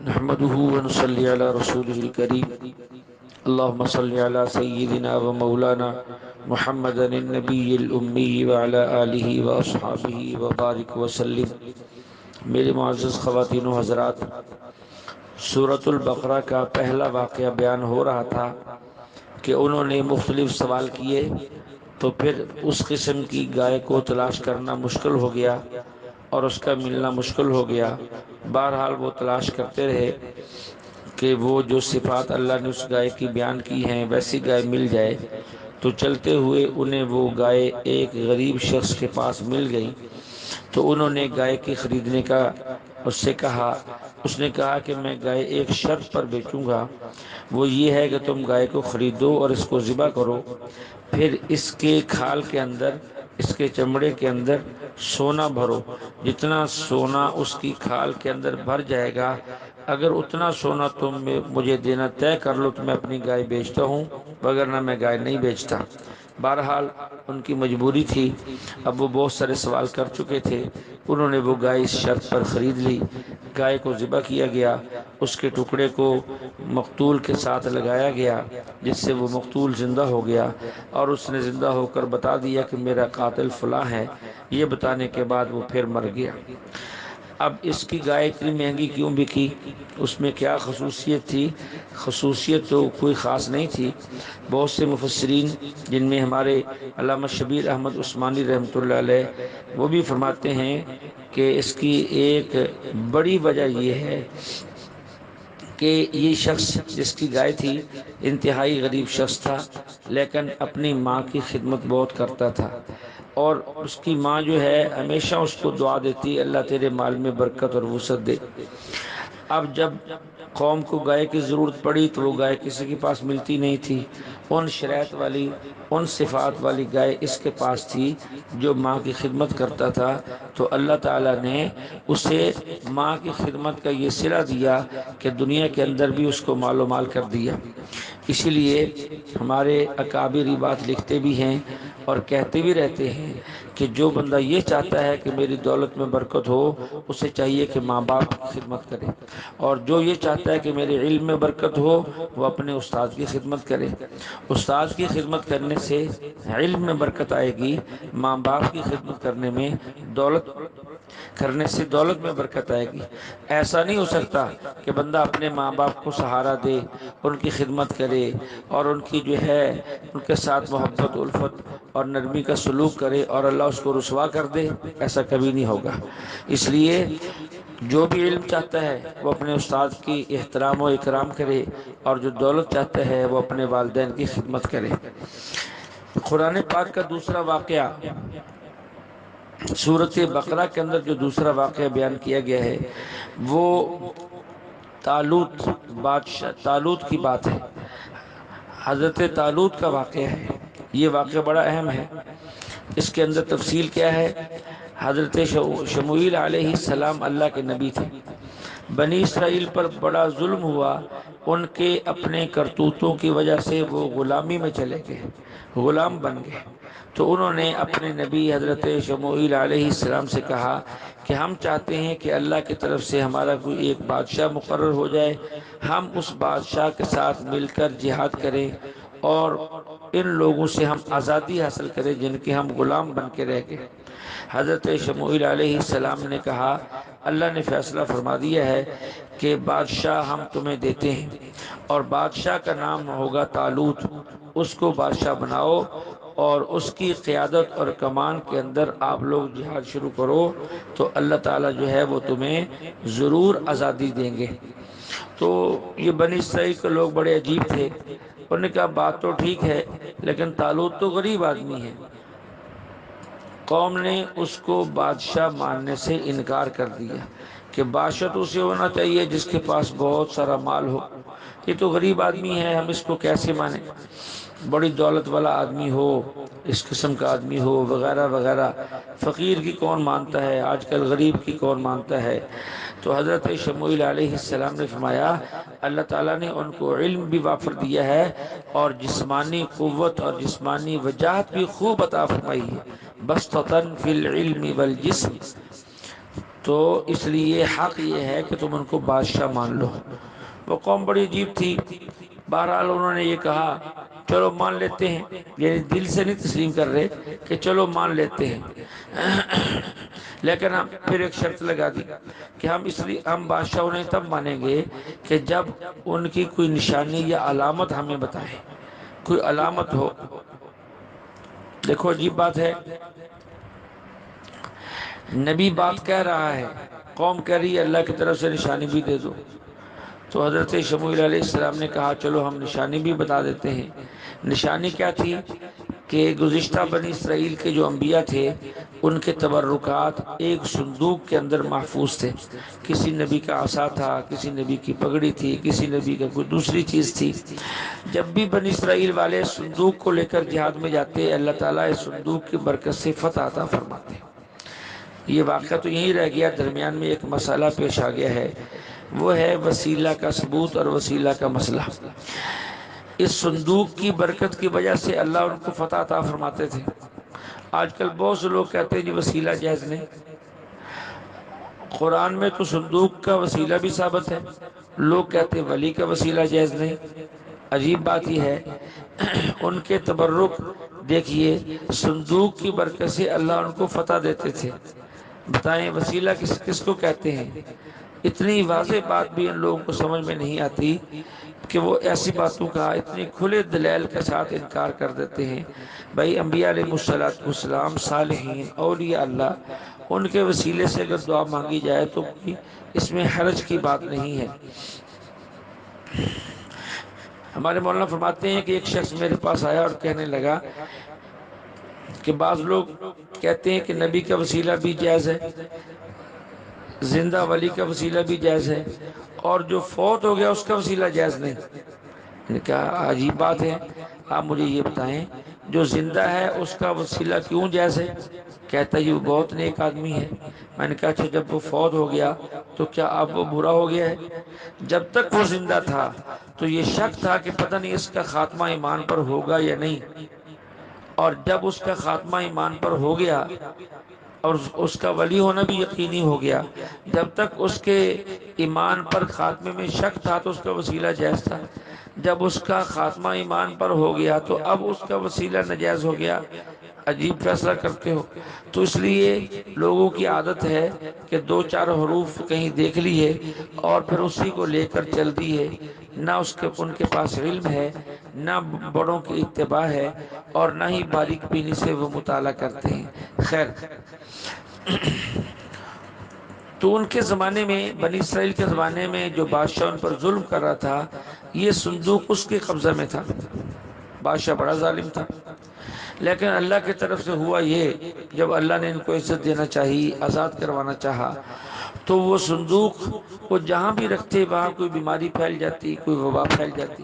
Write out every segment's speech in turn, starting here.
نحمده ونصلي على رسوله الكريم اللهم صل على سيدنا ومولانا محمد النبي الأمي وعلى آله وأصحابه وبارك وسلم۔ میرے معزز خواتین و حضرات، سورۃ البقرہ کا پہلا واقعہ بیان ہو رہا تھا کہ انہوں نے مختلف سوال کیے تو پھر اس قسم کی گائے کو تلاش کرنا مشکل ہو گیا اور اس کا ملنا مشکل ہو گیا۔ بہرحال وہ تلاش کرتے رہے کہ وہ جو صفات اللہ نے اس گائے کی بیان کی ہیں ویسی گائے مل جائے، تو چلتے ہوئے انہیں وہ گائے ایک غریب شخص کے پاس مل گئی۔ تو انہوں نے گائے کی خریدنے کا اس سے کہا۔ اس نے کہا کہ میں گائے ایک شرط پر بیچوں گا، وہ یہ ہے کہ تم گائے کو خریدو اور اس کو ذبح کرو، پھر اس کے کھال کے اندر، اس کے چمڑے کے اندر سونا بھرو۔ جتنا سونا اس کی کھال کے اندر بھر جائے گا، اگر اتنا سونا تم مجھے دینا طے کر لو تو میں اپنی گائے بیچتا ہوں، وگرنہ میں گائے نہیں بیچتا۔ بہرحال ان کی مجبوری تھی، اب وہ بہت سارے سوال کر چکے تھے۔ انہوں نے وہ گائے اس شرط پر خرید لی۔ گائے کو ذبح کیا گیا، اس کے ٹکڑے کو مقتول کے ساتھ لگایا گیا، جس سے وہ مقتول زندہ ہو گیا، اور اس نے زندہ ہو کر بتا دیا کہ میرا قاتل فلاں ہے۔ یہ بتانے کے بعد وہ پھر مر گیا۔ اب اس کی گائے اتنی مہنگی کیوں بکی؟ اس میں کیا خصوصیت تھی؟ خصوصیت تو کوئی خاص نہیں تھی۔ بہت سے مفسرین، جن میں ہمارے علامہ شبیر احمد عثمانی رحمۃ اللہ علیہ، وہ بھی فرماتے ہیں کہ اس کی ایک بڑی وجہ یہ ہے کہ یہ شخص جس کی گائے تھی انتہائی غریب شخص تھا، لیکن اپنی ماں کی خدمت بہت کرتا تھا، اور اس کی ماں جو ہے ہمیشہ اس کو دعا دیتی، اللہ تیرے مال میں برکت اور وسعت دے۔ اب جب قوم کو گائے کی ضرورت پڑی تو وہ گائے کسی کے پاس ملتی نہیں تھی۔ ان شرائط والی، ان صفات والی گائے اس کے پاس تھی جو ماں کی خدمت کرتا تھا، تو اللہ تعالیٰ نے اسے ماں کی خدمت کا یہ صلہ دیا کہ دنیا کے اندر بھی اس کو مال و مال کر دیا۔ اسی لیے ہمارے اکابر یہ بات لکھتے بھی ہیں اور کہتے بھی رہتے ہیں کہ جو بندہ یہ چاہتا ہے کہ میری دولت میں برکت ہو، اسے چاہیے کہ ماں باپ کی خدمت کرے، اور جو یہ چاہتا ہے کہ میرے علم میں برکت ہو، وہ اپنے استاد کی خدمت کرے۔ استاد کی خدمت کرنے سے علم میں برکت آئے گی، ماں باپ کی خدمت کرنے میں، دولت کرنے سے دولت میں برکت آئے گی۔ ایسا نہیں ہو سکتا کہ بندہ اپنے ماں باپ کو سہارا دے، ان کی خدمت کرے اور ان کی جو ہے ان کے ساتھ محبت، الفت اور نرمی کا سلوک کرے اور اللہ اس کو رسوا کر دے۔ ایسا کبھی نہیں ہوگا۔ اس لیے جو بھی علم چاہتا ہے وہ اپنے استاد کی احترام و اکرام کرے، اور جو دولت چاہتا ہے وہ اپنے والدین کی خدمت کرے۔ قرآن پاک کا دوسرا واقعہ، سورۃ بقرہ کے اندر جو دوسرا واقعہ بیان کیا گیا ہے، وہ طالوت بادشاہ، طالوت کی بات ہے۔ حضرت طالوت کا واقعہ ہے۔ یہ واقعہ بڑا اہم ہے۔ اس کے اندر تفصیل کیا ہے؟ حضرت شموئیل علیہ السلام اللہ کے نبی تھے۔ بنی اسرائیل پر بڑا ظلم ہوا، ان کے اپنے کرتوتوں کی وجہ سے وہ غلامی میں چلے گئے، غلام بن گئے۔ تو انہوں نے اپنے نبی حضرت شموئیل علیہ السلام سے کہا کہ ہم چاہتے ہیں کہ اللہ کی طرف سے ہمارا کوئی ایک بادشاہ مقرر ہو جائے، ہم اس بادشاہ کے ساتھ مل کر جہاد کریں اور ان لوگوں سے ہم آزادی حاصل کریں جن کے ہم غلام بن کے رہ گئے۔ حضرت شموئیل علیہ السلام نے کہا اللہ نے فیصلہ فرما دیا ہے کہ بادشاہ ہم تمہیں دیتے ہیں، اور بادشاہ کا نام ہوگا طالوت، اس کو بادشاہ بناؤ اور اس کی قیادت اور کمان کے اندر آپ لوگ جہاد شروع کرو، تو اللہ تعالیٰ جو ہے وہ تمہیں ضرور آزادی دیں گے۔ تو یہ بنی اسرائیل کے لوگ بڑے عجیب تھے۔ انہوں نے کہا بات تو ٹھیک ہے، لیکن طالوت تو غریب آدمی ہے۔ قوم نے اس کو بادشاہ ماننے سے انکار کر دیا کہ بادشاہ تو اسے ہونا چاہیے جس کے پاس بہت سارا مال ہو، یہ تو غریب آدمی ہے، ہم اس کو کیسے مانیں؟ بڑی دولت والا آدمی ہو، اس قسم کا آدمی ہو، وغیرہ وغیرہ۔ فقیر کی کون مانتا ہے آج کل، غریب کی کون مانتا ہے؟ تو حضرت شموئیل علیہ السلام نے فرمایا اللہ تعالیٰ نے ان کو علم بھی وافر دیا ہے اور جسمانی قوت اور جسمانی وجاہت بھی خوب عطا فرمائی ہے، بسطۃ فی العلم والجسم۔ تو اس لیے حق یہ ہے کہ تم ان کو بادشاہ مان لو۔ وہ قوم بڑی عجیب تھی، بہرحال انہوں نے یہ کہا چلو مان لیتے ہیں، یعنی دل سے نہیں تسلیم کر رہے کہ چلو مان لیتے ہیں، لیکن ہم پھر ایک شرط لگا دی کہ ہم بادشاہ انہیں تب مانیں گے کہ جب ان کی کوئی نشانی یا علامت ہمیں بتائے، کوئی علامت ہو۔ دیکھو عجیب بات ہے، نبی بات کہہ رہا ہے، قوم کہہ رہی ہے اللہ کی طرف سے نشانی بھی دے دو۔ تو حضرت شموئیل علیہ السلام نے کہا چلو ہم نشانی بھی بتا دیتے ہیں۔ نشانی کیا تھی کہ گزشتہ بنی اسرائیل کے جو انبیاء تھے ان کے تبرکات ایک صندوق کے اندر محفوظ تھے۔ کسی نبی کا عصا تھا، کسی نبی کی پگڑی تھی، کسی نبی کا کوئی دوسری چیز تھی۔ جب بھی بنی اسرائیل والے صندوق کو لے کر جہاد میں جاتے، اللہ تعالیٰ اس صندوق کی برکت سے فتح عطا فرماتے۔ یہ واقعہ تو یہیں رہ گیا، درمیان میں ایک مسئلہ پیش آ گیا ہے، وہ ہے وسیلہ کا ثبوت اور وسیلہ کا مسئلہ۔ اس صندوق کی برکت کی وجہ سے اللہ ان کو فتح عطا فرماتے تھے۔ آج کل بہت سے لوگ کہتے ہیں جی وسیلہ جائز نہیں، قرآن میں تو صندوق کا وسیلہ بھی ثابت ہے، لوگ کہتے ہیں ولی کا وسیلہ جائز نہیں۔ عجیب بات یہ ہے، ان کے تبرک دیکھیے، صندوق کی برکت سے اللہ ان کو فتح دیتے تھے۔ بتائیں وسیلہ کس کو کہتے ہیں؟ اتنی واضح بات بھی ان لوگوں کو سمجھ میں نہیں آتی کہ وہ ایسی باتوں کا اتنے کھلے دلائل کے ساتھ انکار کر دیتے ہیں۔ بھائی انبیاء علیہ السلام، صالحین، اولیاء اللہ، ان کے وسیلے سے اگر دعا مانگی جائے تو اس میں حرج کی بات نہیں ہے۔ ہمارے مولانا فرماتے ہیں کہ ایک شخص میرے پاس آیا اور کہنے لگا کہ بعض لوگ کہتے ہیں کہ نبی کا وسیلہ بھی جائز ہے، زندہ ولی کا وسیلہ بھی جائز ہے، اور جو فوت ہو گیا اس کا وسیلہ جائز نہیں۔ میں نے کہا عجیب بات ہے، آپ مجھے یہ بتائیں جو زندہ ہے اس کا وسیلہ کیوں جائز ہے؟ کہتا ہے یہ بہت نیک آدمی ہے۔ میں نے کہا اچھا جب وہ فوت ہو گیا تو کیا اب وہ برا ہو گیا ہے؟ جب تک وہ زندہ تھا تو یہ شک تھا کہ پتہ نہیں اس کا خاتمہ ایمان پر ہوگا یا نہیں، اور جب اس کا خاتمہ ایمان پر ہو گیا اور اس کا ولی ہونا بھی یقینی ہو گیا، جب تک اس کے ایمان پر خاتمے میں شک تھا تو اس کا وسیلہ جائز تھا، جب اس کا خاتمہ ایمان پر ہو گیا تو اب اس کا وسیلہ ناجائز ہو گیا۔ عجیب فیصلہ کرتے ہو۔ تو اس لیے لوگوں کی عادت ہے کہ دو چار حروف کہیں دیکھ لیے اور پھر اسی کو لے کر چل دیے، نہ ان کے پاس علم ہے، نہ بڑوں کی اتباع ہے، اور نہ ہی باریک بینی سے وہ مطالعہ کرتے ہیں۔ خیر، تو ان کے زمانے میں، بنی اسرائیل کے زمانے میں جو بادشاہ ان پر ظلم کر رہا تھا، یہ صندوق اس کے قبضہ میں تھا۔ بادشاہ بڑا ظالم تھا، لیکن اللہ کی طرف سے ہوا یہ، جب اللہ نے ان کو عزت دینا چاہی، آزاد کروانا چاہا، تو وہ صندوق وہ جہاں بھی رکھتے وہاں کوئی بیماری پھیل جاتی، کوئی وبا پھیل جاتی۔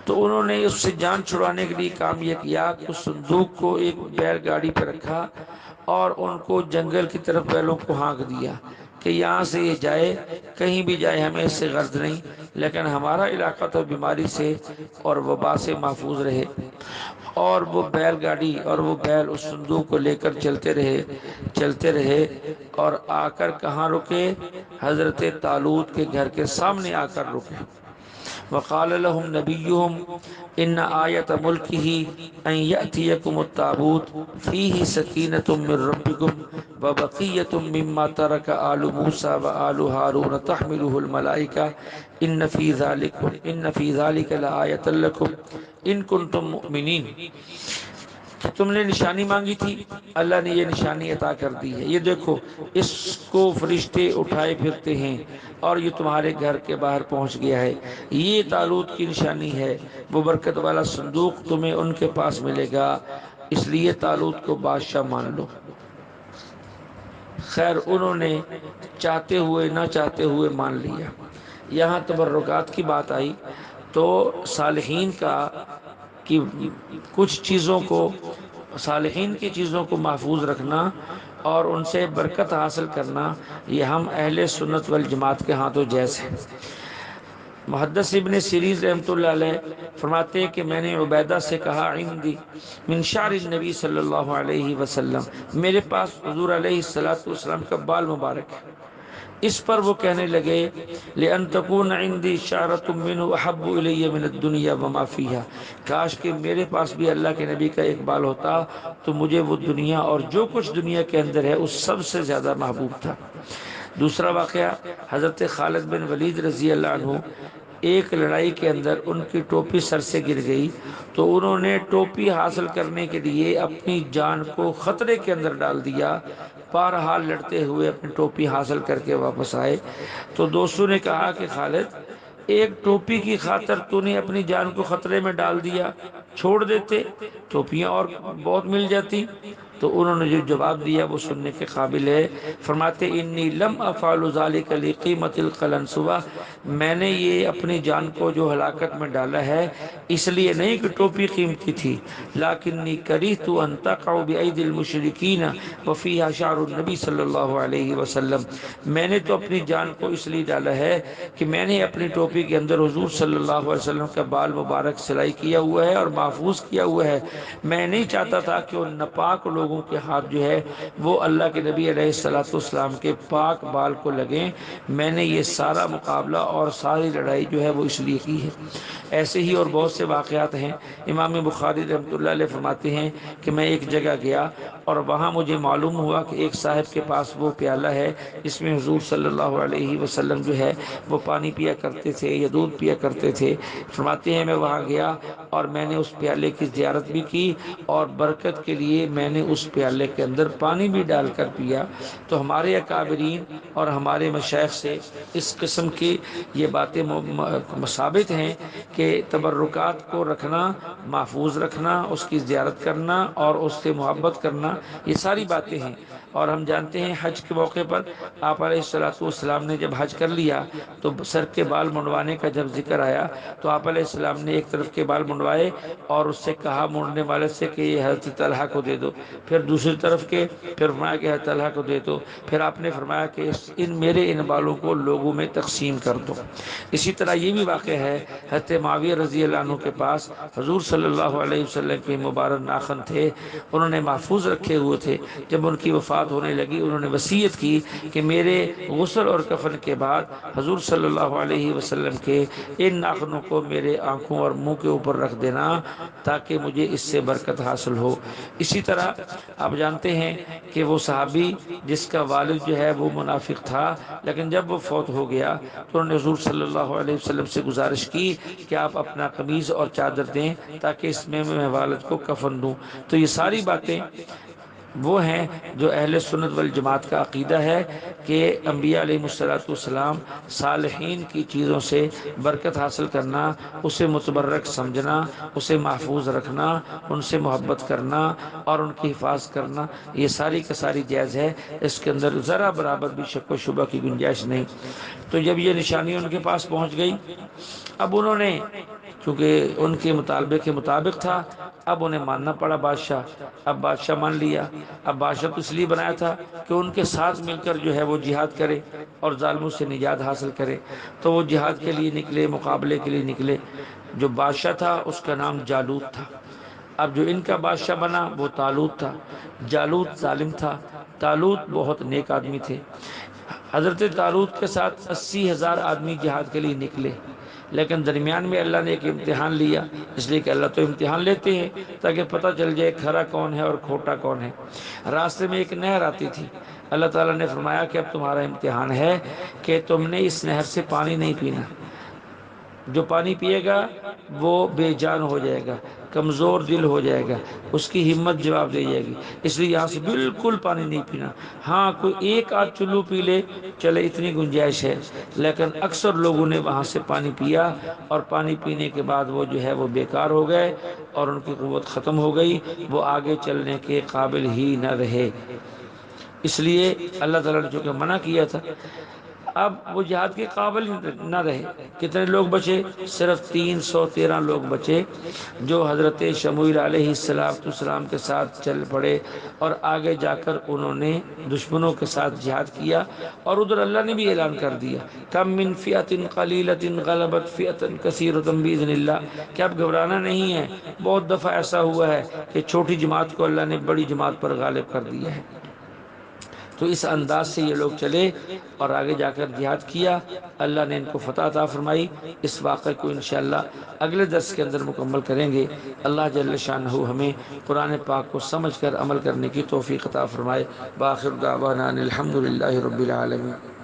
تو انہوں نے اس سے جان چھڑانے کے لیے کام یہ کیا کہ اس صندوق کو ایک بیل گاڑی پہ رکھا اور ان کو جنگل کی طرف بیلوں کو ہانک دیا کہ یہاں سے یہ جائے، کہیں بھی جائے ہمیں اس سے غرض نہیں، لیکن ہمارا علاقہ تو بیماری سے اور وبا سے محفوظ رہے۔ اور وہ بیل گاڑی اور وہ بیل اس صندوق کو لے کر چلتے رہے اور آ کر کہاں رکے؟ حضرت طالوت کے گھر کے سامنے آ کر رکے۔ وقال لهم نبيهم ان آیت ملکه ان یأتیکم التابوت فیہ سکینة من ربکم وبقیۃ مما ترک آل موسیٰ وآل ہارون تحملہ الملائکہ ان فی ذلک لآیۃ لکم ان کنتم مؤمنین۔ کہ تم نے نشانی مانگی تھی، اللہ نے یہ نشانی عطا کر دی ہے، یہ دیکھو اس کو فرشتے اٹھائے پھرتے ہیں اور یہ تمہارے گھر کے باہر پہنچ گیا ہے، یہ طالوت کی نشانی ہے، وہ برکت والا صندوق تمہیں ان کے پاس ملے گا، اس لیے طالوت کو بادشاہ مان لو۔ خیر انہوں نے چاہتے ہوئے نہ چاہتے ہوئے مان لیا۔ یہاں تبرکات کی بات آئی تو صالحین کی کچھ چیزوں کو، صالحین کی چیزوں کو محفوظ رکھنا اور ان سے برکت حاصل کرنا، یہ ہم اہل سنت والجماعت کے ہاں تو جائز ہے۔ محدث ابن سیریز رحمۃ اللہ علیہ فرماتے ہیں کہ میں نے عبیدہ سے کہا عندی من شعر النبی صلی اللہ علیہ وسلم، میرے پاس حضور علیہ الصلوۃ والسلام کا بال مبارک ہے۔ اس پر وہ کہنے لگے لأن تكون عندي شعرة منه أحب إلي من الدنيا وما فيها، کاش کہ میرے پاس بھی اللہ کے نبی کا ایک بال ہوتا تو مجھے وہ دنیا اور جو کچھ دنیا کے اندر ہے اس سب سے زیادہ محبوب تھا۔ دوسرا واقعہ، حضرت خالد بن ولید رضی اللہ عنہ، ایک لڑائی کے اندر ان کی ٹوپی سر سے گر گئی تو انہوں نے ٹوپی حاصل کرنے کے لیے اپنی جان کو خطرے کے اندر ڈال دیا، بہرحال لڑتے ہوئے اپنی ٹوپی حاصل کر کے واپس آئے تو دوستوں نے کہا کہ خالد، ایک ٹوپی کی خاطر تو نے اپنی جان کو خطرے میں ڈال دیا، چھوڑ دیتے ٹوپیاں اور بہت مل جاتی۔ تو انہوں نے جو جواب دیا وہ سننے کے قابل ہے۔ فرماتے انی لم افعل ذلك لقیمت القلنسوہ، میں نے یہ اپنی جان کو جو ہلاکت میں ڈالا ہے اس لیے نہیں کہ ٹوپی قیمتی تھی، لیکنی کریہت ان تقع بأیدی المشرکین وفیہا شعر النبی صلی اللہ علیہ وسلم، میں نے تو اپنی جان کو اس لیے ڈالا ہے کہ میں نے اپنی ٹوپی کے اندر حضور صلی اللہ علیہ وسلم کا بال مبارک سلائی کیا ہوا ہے اور محفوظ کیا ہوا ہے، میں نہیں چاہتا تھا کہ ان ناپاک لوگوں کے ہاتھ جو ہے وہ اللہ کے نبی علیہ الصلوۃ والسلام کے پاک بال کو لگیں، میں نے یہ سارا مقابلہ اور ساری لڑائی جو ہے وہ اس لیے کی ہے۔ ایسے ہی اور بہت سے واقعات ہیں۔ امام بخاری رحمۃ اللہ علیہ فرماتے ہیں کہ میں ایک جگہ گیا اور وہاں مجھے معلوم ہوا کہ ایک صاحب کے پاس وہ پیالہ ہے جس میں حضور صلی اللہ علیہ وسلم جو ہے وہ پانی پیا کرتے تھے یا دودھ پیا کرتے تھے۔ فرماتے ہیں میں وہاں گیا اور میں نے اس پیالے کی زیارت بھی کی اور برکت کے لیے میں نے اس پیالے کے اندر پانی بھی ڈال کر پیا۔ تو ہمارے اکابرین اور ہمارے مشائخ سے اس قسم کی یہ باتیں ثابت ہیں کہ تبرکات کو رکھنا، محفوظ رکھنا، اس کی زیارت کرنا اور اس سے محبت کرنا، یہ ساری باتیں ہیں۔ اور ہم جانتے ہیں حج کے موقع پر آپ علیہ الصلوۃ والسلام نے جب حج کر لیا تو سر کے بال منڈوانے کا جب ذکر آیا تو آپ علیہ السلام نے ایک طرف کے بال منڈوائے اور اس سے کہا مونڈنے والے سے کہ یہ حضرت طلحہ کو دے دو، پھر دوسری طرف کے پھر فرمایا کہ حضرت طلحہ کو دے دو، پھر آپ نے فرمایا کہ ان بالوں کو لوگوں میں تقسیم کر دو۔ اسی طرح یہ بھی واقع ہے حضرت معاویہ رضی اللہ عنہ کے پاس حضور صلی اللہ علیہ وسلم کے مبارک ناخن تھے، انہوں نے محفوظ رکھے ہوئے تھے۔ جب ان کی وفات ہونے لگی انہوں نے وصیت کی کہ میرے غسل اور کفن کے بعد حضور صلی اللہ علیہ وسلم کے ان ناخنوں کو میرے آنکھوں اور منہ کے اوپر رکھ دینا تاکہ مجھے اس سے برکت حاصل ہو۔ اسی طرح آپ جانتے ہیں کہ وہ صحابی جس کا والد جو ہے وہ منافق تھا، لیکن جب وہ فوت ہو گیا تو انہوں نے حضور صلی اللہ علیہ وسلم سے گزارش کی کہ آپ اپنا قمیض اور چادر دیں تاکہ اس میں والد کو کفن دوں۔ تو یہ ساری باتیں وہ ہیں جو اہل سنت والجماعت کا عقیدہ ہے کہ انبیاء علیہ الصلوۃ والسلام صالحین کی چیزوں سے برکت حاصل کرنا، اسے متبرک سمجھنا، اسے محفوظ رکھنا، ان سے محبت کرنا اور ان کی حفاظت کرنا، یہ ساری کا ساری جائز ہے، اس کے اندر ذرا برابر بھی شک و شبہ کی گنجائش نہیں۔ تو جب یہ نشانی ان کے پاس پہنچ گئی، اب انہوں نے چونکہ ان کے مطالبے کے مطابق تھا، اب انہیں ماننا پڑا بادشاہ۔ اب بادشاہ مان لیا۔ اب بادشاہ تو اس لیے بنایا تھا کہ ان کے ساتھ مل کر جو ہے وہ جہاد کرے اور ظالموں سے نجات حاصل کرے، تو وہ جہاد کے لیے نکلے، مقابلے کے لیے نکلے۔ جو بادشاہ تھا اس کا نام جالوت تھا۔ اب جو ان کا بادشاہ بنا وہ طالوت تھا۔ جالوت ظالم تھا، طالوت بہت نیک آدمی تھے۔ حضرت طالوت کے ساتھ 80,000 آدمی جہاد کے لیے نکلے، لیکن درمیان میں اللہ نے ایک امتحان لیا، اس لیے کہ اللہ تو امتحان لیتے ہیں تاکہ پتہ چل جائے کھرا کون ہے اور کھوٹا کون ہے۔ راستے میں ایک نہر آتی تھی، اللہ تعالیٰ نے فرمایا کہ اب تمہارا امتحان ہے کہ تم نے اس نہر سے پانی نہیں پینا، جو پانی پیے گا وہ بے جان ہو جائے گا، کمزور دل ہو جائے گا، اس کی ہمت جواب دے جائے گی، اس لیے یہاں سے بالکل پانی نہیں پینا۔ ہاں کوئی ایک آدھ چلو پی لے چلے، اتنی گنجائش ہے، لیکن اکثر لوگوں نے وہاں سے پانی پیا اور پانی پینے کے بعد وہ جو ہے وہ بیکار ہو گئے اور ان کی قوت ختم ہو گئی، وہ آگے چلنے کے قابل ہی نہ رہے۔ اس لیے اللہ تعالیٰ نے چونکہ منع کیا تھا۔ اب وہ جہاد کے قابل نہ رہے. کتنے لوگ بچے؟ صرف 313 لوگ بچے جو حضرت شموئیل علیہ السلام کے ساتھ چل پڑے اور آگے جا کر انہوں نے دشمنوں کے ساتھ جہاد کیا. اور ادھر اللہ نے بھی اعلان کر دیا کم من فئۃ قلیلۃ غلبت فئۃ کثیرۃ باذن اللہ، کہ اب گھبرانا نہیں ہے. بہت دفعہ ایسا ہوا ہے کہ چھوٹی جماعت کو اللہ نے بڑی جماعت پر غالب کر دیا ہے. تو اس انداز سے یہ لوگ چلے اور آگے جا کر جہاد کیا. اللہ نے ان کو فتح عطا فرمائی. اس واقعے کو انشاءاللہ اگلے درس کے اندر مکمل کریں گے. اللہ جل شانہ ہمیں قرآن پاک کو سمجھ کر عمل کرنے کی توفیق عطا فرمائے. بآخر دعوانا ان الحمد للہ رب العالمین.